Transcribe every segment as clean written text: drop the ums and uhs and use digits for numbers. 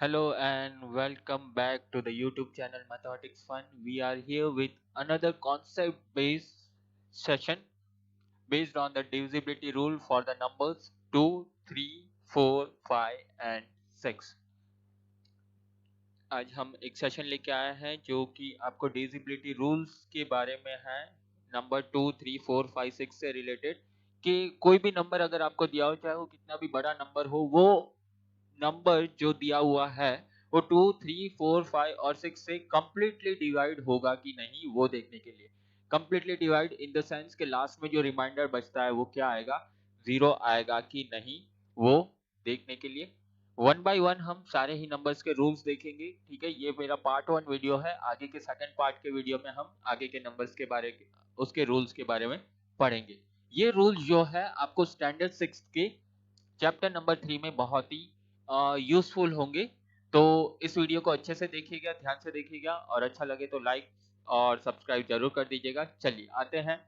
Hello and welcome back to the YouTube channel Mathematics Fun. We are here with another concept based session based on the divisibility rule for the numbers 2, 3, 4, 5 and 6. आज हम एक session लेके आए हैं जो कि आपको divisibility rules के बारे में है नंबर 2, 3, 4, 5, 6 से रिलेटेड कि कोई भी नंबर अगर आपको दिया हो चाहे वो कितना भी बड़ा नंबर हो वो नंबर जो दिया हुआ है वो 2, 3, 4, 5 और 6 से कंप्लीटली डिवाइड होगा कि नहीं वो देखने के लिए completely divide in the sense के लास्ट में जो रिमाइंडर बचता है वो क्या आएगा जीरो आएगा कि नहीं वो देखने के लिए वन बाय वन हम सारे ही नंबर्स के रूल्स देखेंगे। ठीक है, ये मेरा पार्ट 1 वीडियो है। आगे के सेकंड पार्ट के वीडियो में हम आगे के नंबर्स के बारे उसके रूल्स के बारे में पढ़ेंगे। ये रूल्स जो है आपको स्टैंडर्ड 6 के चैप्टर नंबर 3 में बहुत ही यूजफुल होंगे। तो इस वीडियो को अच्छे से देखिएगा, ध्यान से देखिएगा और अच्छा लगे तो लाइक और सब्सक्राइब जरूर कर दीजिएगा। चलिए आते हैं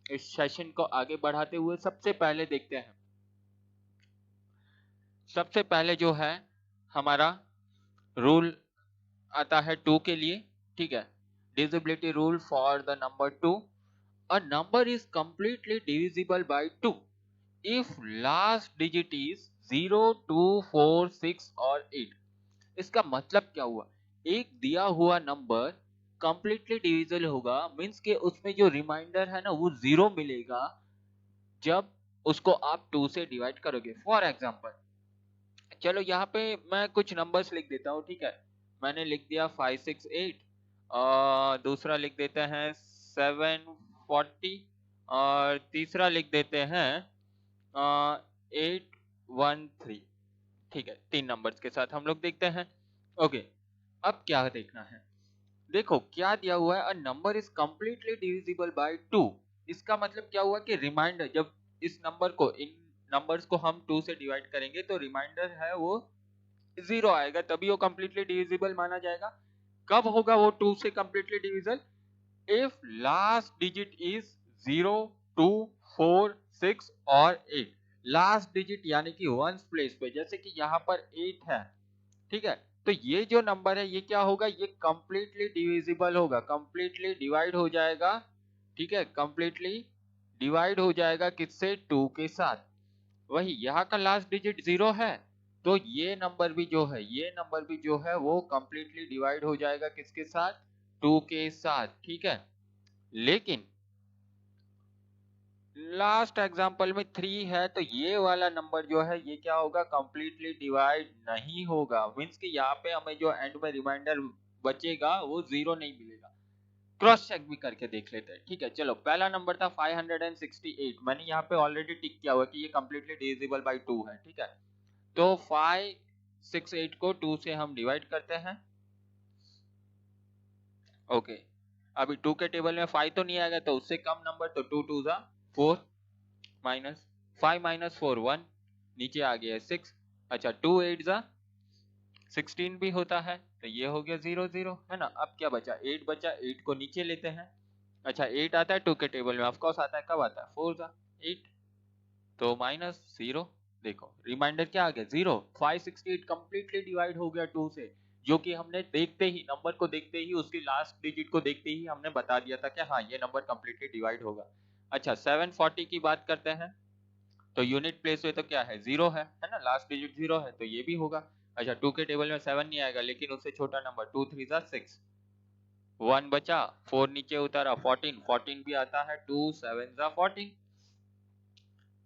इस सेशन को आगे बढ़ाते हुए। सबसे पहले देखते हैं, सबसे पहले जो है हमारा रूल आता है 2 के लिए। ठीक है, divisibility rule for the number 2, a number is completely divisible by 2 if last digit is 0, 2, 4, 6 और 8। इसका मतलब क्या हुआ, एक दिया हुआ नंबर कंप्लीटली डिविजिबल होगा मींस के उसमें जो रिमाइंडर है ना वो जीरो मिलेगा जब उसको आप 2 से डिवाइड करोगे। फॉर एग्जांपल चलो यहाँ पे मैं कुछ नंबर्स लिख देता हूँ। ठीक है, मैंने लिख दिया 568 और दूसरा लिख देते हैं 740 और तीसरा लिख देते हैं 813। ठीक है, तीन नंबर्स के साथ हम लोग देखते हैं। ओके, अब क्या देखना है, देखो क्या दिया हुआ है, a number is completely divisible by 2। इसका मतलब क्या हुआ कि रिमाइंडर जब इस नंबर को इन नंबर्स को हम 2 से डिवाइड करेंगे तो रिमाइंडर है वो जीरो आएगा, तभी वो कंप्लीटली डिविजिबल माना जाएगा। कब होगा वो 2 से completely divisible, if last digit is 0, 2, 4, 6 और 8। लास्ट डिजिट यानी कि वंस प्लेस पे, जैसे कि यहाँ पर 8 है। ठीक है, तो ये जो नंबर है ये क्या होगा, ये कंप्लीटली डिविजिबल होगा, कंप्लीटली डिवाइड हो जाएगा। ठीक है, कंप्लीटली डिवाइड हो जाएगा किससे, 2 के साथ। वही यहाँ का लास्ट डिजिट 0 है तो ये नंबर भी जो है, ये नंबर भी जो है वो कंप्लीटली डिवाइड हो जाएगा किसके साथ, 2 के साथ। ठीक है, लेकिन लास्ट एग्जांपल में 3 है तो ये वाला नंबर जो है ये क्या होगा, कंप्लीटली डिवाइड नहीं होगा। मींस कि यहाँ पे हमें जो एंड में रिमाइंडर बचेगा वो जीरो नहीं मिलेगा। क्रॉस चेक भी करके देख लेते हैं। ठीक है, चलो पहला नंबर था 568, मैंने यहाँ पे ऑलरेडी टिक किया हुआ कि ये कंप्लीटली डिविजिबल बाय 2 है। ठीक है, तो 568 को 2 से हम डिवाइड करते हैं। ओके, अभी 2 के टेबल में 5 तो नहीं आएगा तो उससे कम नंबर, तो 2 2 जा 4 माइनस 5 माइनस 4 1, नीचे आ गया 6। अच्छा 2 8 जा 16 भी होता है तो ये हो गया 0 0, है ना। अब क्या बचा, 8 बचा, 8 को नीचे लेते हैं। अच्छा 8 आता है 2 के टेबल में, ऑफ कोर्स आता है, कब आता है, 4 जा 8 तो माइनस 0। देखो रिमाइंडर क्या आ गया, 0। 568 कंप्लीटली डिवाइड हो गया 2 से, जो कि हमने देखते ही, नंबर को देखते ही, उसकी लास्ट डिजिट को देखते ही हमने बता दिया था कि हाँ ये नंबर कंप्लीटली डिवाइड होगा। अच्छा 740 की बात करते हैं तो यूनिट प्लेस हुए तो क्या है, 0 है ना, लास्ट डिजिट 0 है तो ये भी होगा। अच्छा 2 के टेबल में 7 नहीं आएगा लेकिन उससे छोटा नंबर, 2 3 जा 6, 1 बचा, 4 नीचे उतारा 14, 14 भी आता है, 2 7 जा 14,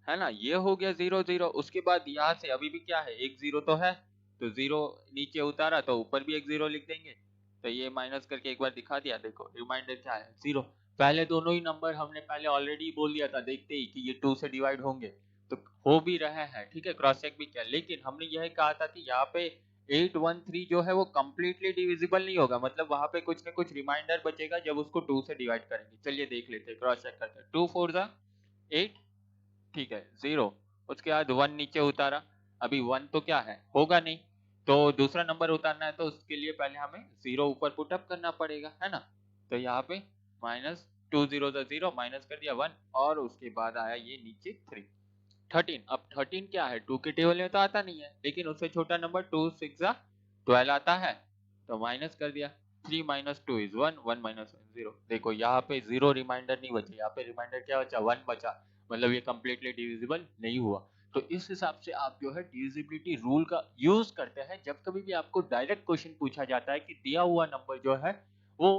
है ना। ये हो गया 0 0। उसके बाद यहाँ से अभी भी क्या है, एक 0 तो है तो 0 नीचे उतारा तो ऊपर भी एक 0 लिख देंगे, तो ये माइनस करके एक बार दिखा दिया। देखो रिमाइंडर क्या है, 0। पहले दोनों ही नंबर हमने पहले ऑलरेडी बोल दिया था देखते ही कि ये 2 से डिवाइड होंगे, तो हो भी रहे हैं। ठीक है, क्रॉस चेक भी किया, लेकिन हमने यह कहा था कि यहाँ पे 813 जो है वो कंप्लीटली डिविजिबल नहीं होगा, मतलब वहां पे कुछ ना कुछ रिमाइंडर बचेगा जब उसको 2 से डिवाइड करेंगे। चलिए देख लेते हैं, क्रॉस चेक करते हैं। 2 4 जा 8, ठीक है 0। उसके बाद 1 नीचे उतारा, अभी 1 तो क्या है, होगा नहीं, तो दूसरा नंबर उतारना है तो उसके लिए पहले हमें 0 ऊपर पुटअप करना पड़ेगा, है ना। तो यहाँ पे माइनस 2 0 0 माइनस कर दिया 1 और उसके बाद आया ये नीचे 3 13। अब 13 क्या है, 2 के टेबल में तो आता नहीं है लेकिन उससे छोटा नंबर 2 6 जा 12 आता है तो माइनस कर दिया, 3 माइनस 2 इज 1, 1 माइनस 1 0। देखो यहाँ पे जीरो रिमाइंडर नहीं बचे, यहाँ पे रिमाइंडर क्या बचा, 1 बचा, मतलब ये कंप्लीटली डिविजिबल नहीं हुआ। तो इस हिसाब से आप जो है डिविजिबिलिटी रूल का यूज करते हैं जब कभी भी आपको डायरेक्ट क्वेश्चन पूछा जाता है कि दिया हुआ नंबर जो है वो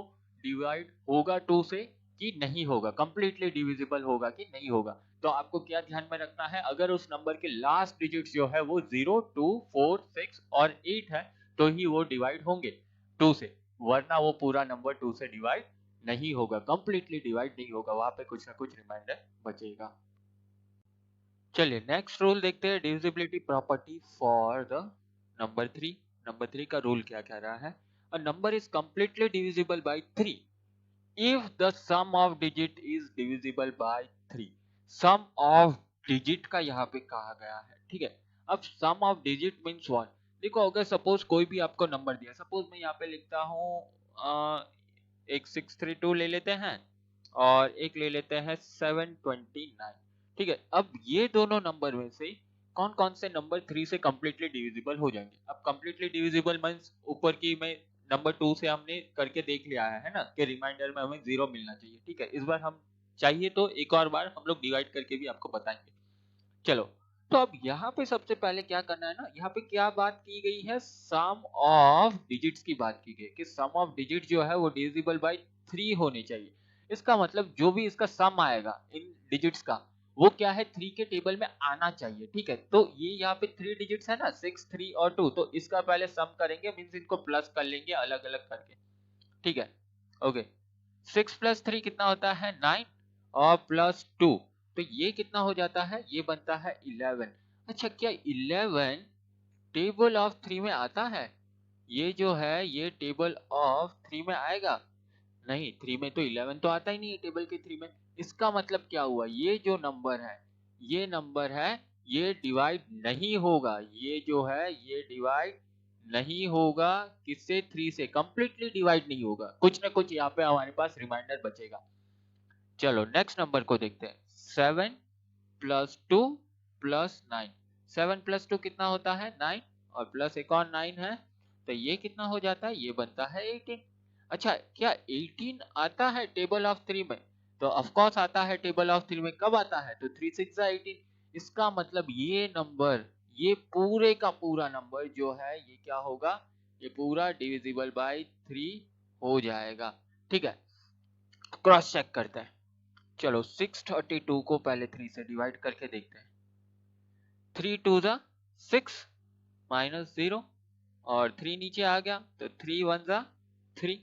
डिवाइड होगा 2 से कि नहीं होगा, कंप्लीटली डिविजिबल होगा कि नहीं होगा। तो आपको क्या ध्यान में रखना है, अगर उस नंबर के लास्ट डिजिट्स जो है वो 0, 2, 4, 6 और 8 है तो ही वो डिवाइड होंगे 2 से, वरना वो पूरा नंबर 2 से डिवाइड नहीं होगा, कंप्लीटली डिवाइड नहीं होगा, वहां पे कुछ ना कुछ रिमाइंडर बचेगा। चलिए नेक्स्ट रूल देखते हैं, divisibility property for the number 3। Number 3 का रूल क्या कह रहा है, a number is completely divisible by 3 if the sum of digit is divisible by 3। sum of digit का यहाँ पे कहा गया है, ठीक है। अब sum of digit means what, देखो अगर सपोज कोई भी आपको नंबर दिया, सपोज मैं यहाँ पे लिखता हूँ एक 632 ले लेते हैं और एक ले लेते हैं 729, ठीक है। अब ये दोनों नंबर में से कौन कौन से नंबर 3 से कंप्लीटली डिविजिबल हो जाएंगे। अब कंप्लीटली डिविजिबल मींस ऊपर की में नंबर 2 से हमने करके देख लिया है ना कि रिमाइंडर में हमें 0 मिलना चाहिए, ठीक है। इस बार हम चाहिए तो एक और बार हम लोग डिवाइड करके भी आपको बताएंगे। चलो, तो अब यहाँ पे सबसे पहले क्या करना है ना, यहाँ पे क्या बात की गई है, सम ऑफ डिजिट्स की बात की गई कि सम ऑफ डिजिट जो है वो डिविजिबल बाय 3 होनी चाहिए। इसका मतलब जो भी इसका सम आएगा इन डिजिट्स का वो क्या है, 3 के टेबल में आना चाहिए, ठीक है। तो ये यहाँ पे 3 डिजिट्स है ना, 6, 3 और 2, तो इसका पहले सम करेंगे, मींस इनको प्लस कर लेंगे अलग अलग करके, ठीक है। ओके, 6 प्लस 3 कितना होता है 9 और प्लस 2, तो ये कितना हो जाता है, ये बनता है 11। अच्छा, क्या 11 टेबल ऑफ 3 में आता है, ये जो है ये टेबल ऑफ 3 में आएगा, नहीं 3 में तो 11 तो आता ही नहीं है टेबल के 3 में। इसका मतलब क्या हुआ, ये जो नंबर है, ये नंबर है, ये डिवाइड नहीं होगा, ये जो है ये डिवाइड नहीं होगा किससे, 3 से, कंप्लीटली डिवाइड नहीं होगा, कुछ ना कुछ यहाँ पे हमारे पास रिमाइंडर बचेगा। चलो नेक्स्ट नंबर को देखते हैं, 7 प्लस 2 प्लस 9। 7 प्लस 2 कितना होता है 9 और प्लस एक और 9 है, तो ये कितना हो जाता है, ये बनता है 18। अच्छा, क्या 18 आता है टेबल ऑफ 3 में, तो ऑफ कोर्स आता है टेबल ऑफ 3 में, कब आता है, तो 3 6 18। इसका मतलब ये नंबर, ये पूरे का पूरा नंबर जो है ये क्या होगा, ये पूरा डिविजिबल बाय 3 हो जाएगा, ठीक है। क्रॉस चेक करते हैं, चलो 632 को पहले 3 से डिवाइड करके देखते हैं। 3 2 जा 6 माइनस 0 और 3 नीचे आ गया तो 3 1 जा 3,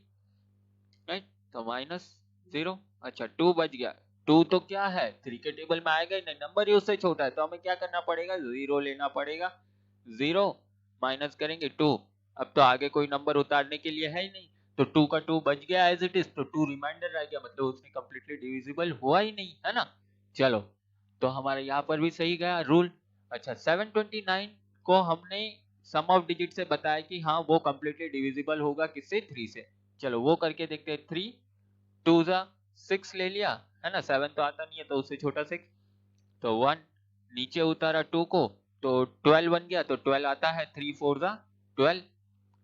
राइट, तो माइनस 0। अच्छा 2 बच गया, 2 तो क्या है 3 के टेबल में आएगा ही नहीं, नंबर ही उससे छोटा है, तो हमें क्या करना पड़ेगा, 0 लेना पड़ेगा, 0 माइनस करेंगे 2, अब तो आगे कोई नंबर उतारने के लिए है ही नहीं, तो 2 का 2 बच गया एज इट इज, तो 2 रिमाइंडर रह गया, मतलब उसने कंप्लीटली डिविजिबल हुआ ही नहीं है ना। चलो, तो हमारा यहाँ पर भी सही गया रूल। अच्छा 729 को हमने सम ऑफ डिजिट से बताया कि हाँ वो कंप्लीटली डिविजिबल होगा किससे, 3 से। चलो वो करके देखते हैं, 3 2 जा 6 ले लिया है ना, 7 तो आता नहीं है तो उससे छोटा 6, तो 1 नीचे उतारा 2 को तो 12 बन गया, तो 12 आता है, 3 4 जा 12,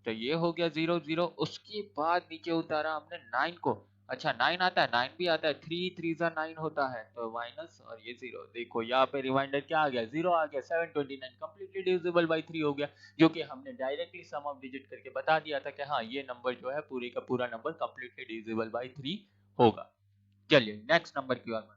तो ये हो गया 0 0। उसके बाद नीचे उतारा हमने 9 को, अच्छा 9 आता है, 9 भी आता है, 3 3 जा 9 होता है, तो माइनस और ये 0, देखो यहाँ पे रिमाइंडर क्या आ गया, 0 आ गया, 729 कंप्लीटली डिविजिबल बाय 3 हो गया, जो कि हमने डायरेक्टली सम ऑफ डिजिट करके बता दिया था कि हाँ ये नंबर जो है पूरे का पूरा नंबर कंप्लीटली डिविजिबल बाय 3 होगा। चलिए नेक्स्ट नंबर की ओर,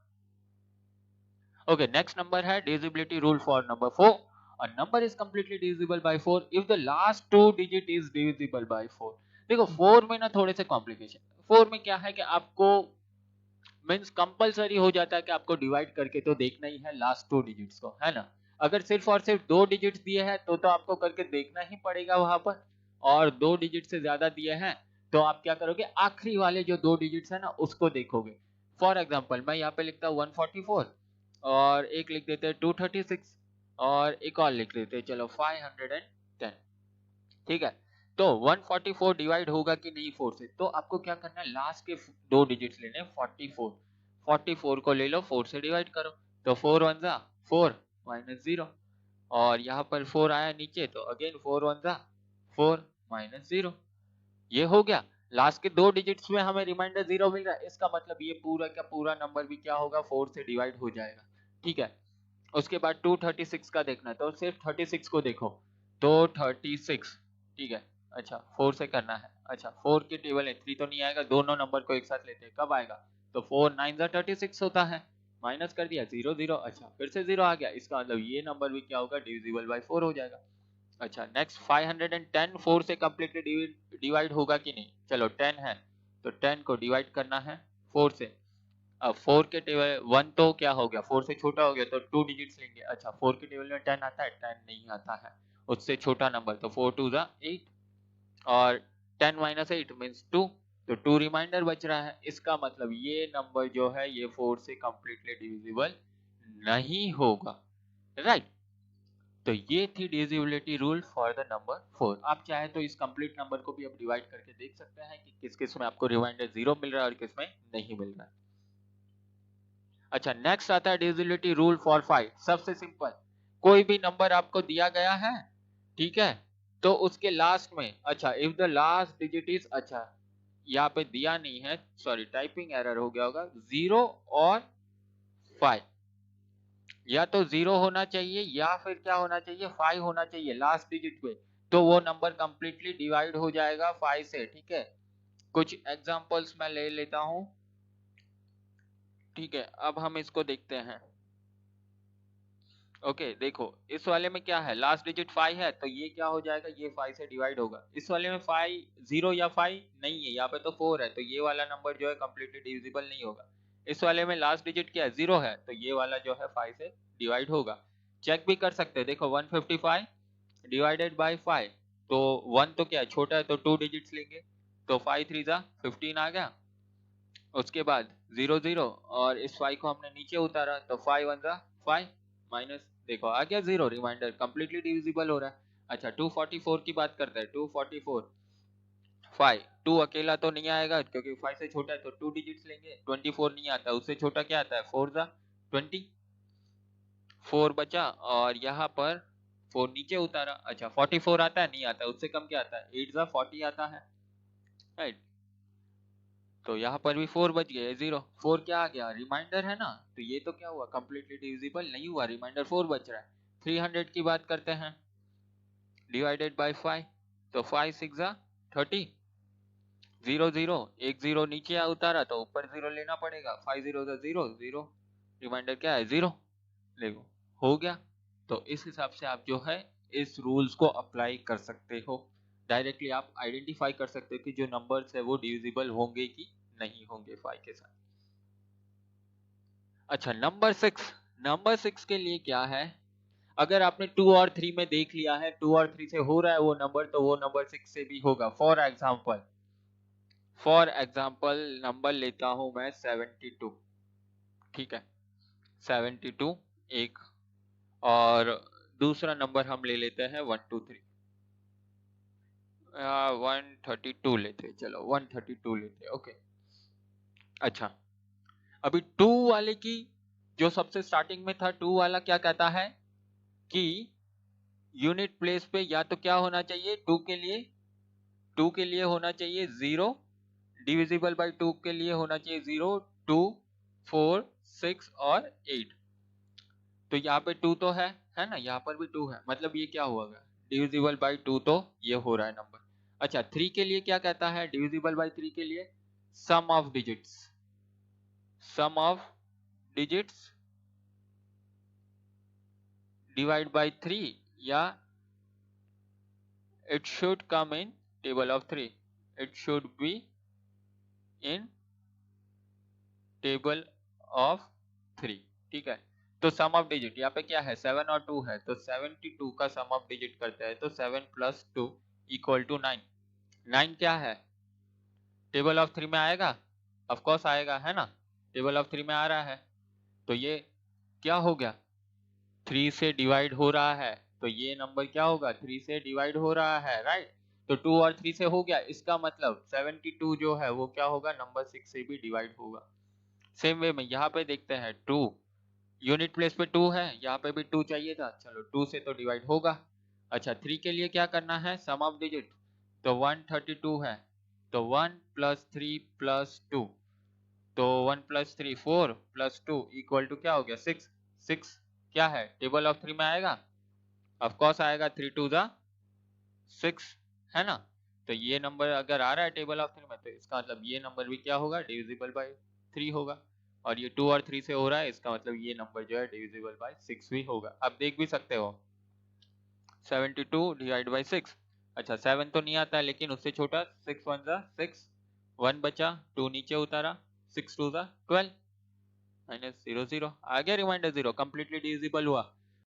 ओके नेक्स्ट नंबर है divisibility rule for number 4। A number is completely divisible by 4 if the last two digit is divisible by 4। देखो 4 में ना थोड़े से कॉम्प्लिकेशन, 4 में क्या है कि आपको मींस कंपलसरी हो जाता है कि आपको डिवाइड करके तो देखना ही है लास्ट 2 डिजिट्स को, है ना। अगर सिर्फ और सिर्फ 2 डिजिट्स दिए हैं तो आपको करके देखना ही पड़ेगा वहां पर, और 2 डिजिट से ज्यादा दिए हैं तो आप क्या करोगे, आखिरी वाले जो 2 डिजिट्स है ना उसको देखोगे। फॉर एग्जांपल मैं यहाँ पे लिखता हूँ 144 और एक लिख देते हैं 236 और एक और लिख देते हैं चलो 510, ठीक है। तो 144 डिवाइड होगा कि नहीं 4 से, तो आपको क्या करना है, लास्ट के 2 डिजिट्स लेने, 44 44 को ले लो 4 से डिवाइड करो, तो 4 1 जा 4 माइनस 0, और यहाँ पर 4 आया नीचे तो अगेन 4 1 जा 4 -0। ये हो गया। लास्ट के 2 डिजिट्स में हमें रिमाइंडर 0 मिल रहा है, इसका मतलब ये पूरा का पूरा नंबर भी क्या होगा, 4 से डिवाइड हो जाएगा। ठीक है, उसके बाद 236 का देखना है, तो सिर्फ 36 को देखो, तो 36, ठीक है। अच्छा 4 से करना है। अच्छा 4 की टेबल है, 3 तो नहीं आएगा, दोनों नंबर को एक साथ लेते हैं, कब आएगा, तो 4 9 36 होता है, माइनस कर दिया 0 0। अच्छा फिर से 0 आ गया, इसका मतलब ये नंबर भी क्या होगा, डिविजिबल बाय 4 हो जाएगा। अच्छा नेक्स्ट 510 4 से कम्प्लीटली डिवाइड होगा कि नहीं, चलो 10 है तो 10 को डिवाइड करना है 4 से। अब 4 के टेबल 1 तो क्या हो गया, 4 से छोटा हो गया, तो 2 डिजिट्स लेंगे। अच्छा 4 के टेबल में 10 आता है, 10 नहीं आता है, उससे छोटा नंबर, तो 4 2 जा 8 और 10 माइनस 8 मीन्स 2, तो 2 रिमाइंडर बच रहा है, इसका मतलब ये नंबर जो है ये 4 से कम्प्लीटली डिविजिबल नहीं होगा, राइट। तो ये थी divisibility rule for the number 4। आप चाहे तो इस कंप्लीट नंबर को भी आप डिवाइड करके देख सकते हैं कि किस किस में आपको रिमाइंडर 0 मिल रहा है और किस में नहीं मिल रहा है। अच्छा नेक्स्ट आता है डिविजिबिलिटी रूल फॉर 5। सबसे सिंपल, कोई भी नंबर आपको दिया गया है, ठीक है, तो उसके लास्ट में, अच्छा if the last digit is, अच्छा यहाँ पे दिया नहीं है, सॉरी टाइपिंग एरर हो गया होगा, 0 और 5, या तो 0 होना चाहिए या फिर क्या होना चाहिए, 5 होना चाहिए लास्ट डिजिट पे, तो वो नंबर कंप्लीटली डिवाइड हो जाएगा 5 से। ठीक है, कुछ एग्जांपल्स मैं ले लेता हूं। ठीक है, अब हम इसको देखते हैं। ओके देखो, इस वाले में क्या है, लास्ट डिजिट 5 है, तो ये क्या हो जाएगा, ये 5 से डिवाइड होगा। इस वाले में 5 0 या 5 नहीं है, यहाँ पे तो 4 है, तो ये वाला नंबर जो है कंप्लीटली डिविजिबल नहीं होगा। इस वाले में लास्ट डिजिट क्या है, 0 है, तो ये वाला जो है 5 से डिवाइड होगा। चेक भी कर सकते हैं, देखो 155 डिवाइडेड बाय 5, तो 1 तो क्या है, छोटा है, तो 2 डिजिट्स लेंगे, तो 5 3 जा 15 आ गया। उसके बाद 0 0 और इस 5 को हमने नीचे उतारा, तो 5 1 जा 5 माइनस, देखो आ गया 0, रिमाइंडर कंप्लीटली डिविजिबल हो रहा है। अच्छा 244 की बात करते हैं, 244 5 2 अकेला तो नहीं आएगा क्योंकि 5 से छोटा है, तो 2 डिजिट्स लेंगे, 24 नहीं आता, उससे छोटा क्या आता है, 4 जा 20, 4 बचा, और यहाँ पर 4 नीचे उतारा। अच्छा 44 आता है, नहीं आता, उससे कम क्या आता है, 8 जा 40 आता है, राइट। तो यहाँ पर भी 4 बच गए, 0 4 क्या आ गया, रिमाइंडर है ना, तो ये तो क्या हुआ, कंप्लीटली डिविजिबल नहीं हुआ, रिमाइंडर 4 बच रहा है। 300 की बात करते हैं, डिवाइडेड बाय 5, तो 5 6 जा 30, 0 0 एक 0 नीचे आ उतारा, तो ऊपर 0 लेना पड़ेगा, 5 0 0 0, रिमाइंडर क्या है 0, देखो हो गया। तो इस हिसाब से आप जो है इस रूल्स को अप्लाई कर सकते हो, डायरेक्टली आप आइडेंटिफाई कर सकते हो कि जो नंबर्स है वो डिविजिबल होंगे कि नहीं होंगे 5 के साथ। अच्छा नंबर 6 के लिए क्या है, अगर आपने 2 और 3 में देख लिया है, 2 और 3 से हो रहा है वो नंबर, तो वो नंबर 6 से भी होगा। फॉर एग्जाम्पल नंबर लेता हूं मैं 72, ठीक है 72 एक, और दूसरा नंबर हम ले लेते हैं 123, 132 लेते, चलो 132 लेते, ओके। अच्छा अभी 2 वाले की, जो सबसे स्टार्टिंग में था 2 वाला, क्या कहता है कि यूनिट प्लेस पे या तो क्या होना चाहिए, 2 के लिए होना चाहिए 0, डिविजिबल बाय 2 के लिए होना चाहिए 0 2 4 6 और 8, तो यहाँ पे 2 तो है ना, यहाँ पर भी 2 है, मतलब ये क्या हुआ, डिविजिबल बाय 2, तो ये हो रहा है नंबर। अच्छा 3 के लिए क्या कहता है, डिविजिबल बाय 3 के लिए सम ऑफ डिजिट्स डिवाइड बाय 3, या it should come in table of 3, it should be in table of 3, ठीक है। तो सम ऑफ डिजिट यहाँ पे क्या है, 7 और 2 है, तो 72 का सम ऑफ डिजिट करते हैं, तो 7 प्लस 2 इक्वल टू 9, 9 क्या है, टेबल ऑफ 3 में आएगा, ऑफ कोर्स आएगा, है ना, टेबल ऑफ 3 में आ रहा है, तो ये क्या हो गया, 3 से डिवाइड हो रहा है, तो ये नंबर क्या होगा, 3 से डिवाइड हो रहा है, राइट। तो 2 और 3 से हो गया, इसका मतलब 72 जो है वो क्या होगा, नंबर 6 से भी डिवाइड होगा। सेम वे में यहाँ पे देखते हैं, 2 यूनिट प्लेस पे 2 है, यहाँ पे भी 2 चाहिए था, चलो 2 से तो डिवाइड होगा। अच्छा 3 के लिए क्या करना है, सम ऑफ डिजिट, तो 132 है, तो 1 + 3 + 2, तो 1 + 3 4 + 2 इक्वल टू क्या हो गया 6। 6 क्या है टेबल ऑफ 3 में आएगा, ऑफ कोर्स आएगा, 3 2 जा 6 है ना। तो ये नंबर अगर आ रहा है टेबल ऑफ 3 में, तो इसका मतलब ये नंबर भी क्या होगा, डिविजिबल बाय 3 होगा। और ये 2 और 3 से हो रहा है, इसका मतलब ये नंबर जो है डिविजिबल बाय 6 भी होगा। अब देख भी सकते हो 72 डिवाइड बाय 6। अच्छा 7 तो नहीं आता है, लेकिन उससे छोटा 6 1 जा 6, 1 बचा, 2 नीचे उतारा, 6 2 जा 12 -0 0 आ गया रिमाइंडर 0, कंप्लीटली डिविजिबल हुआ।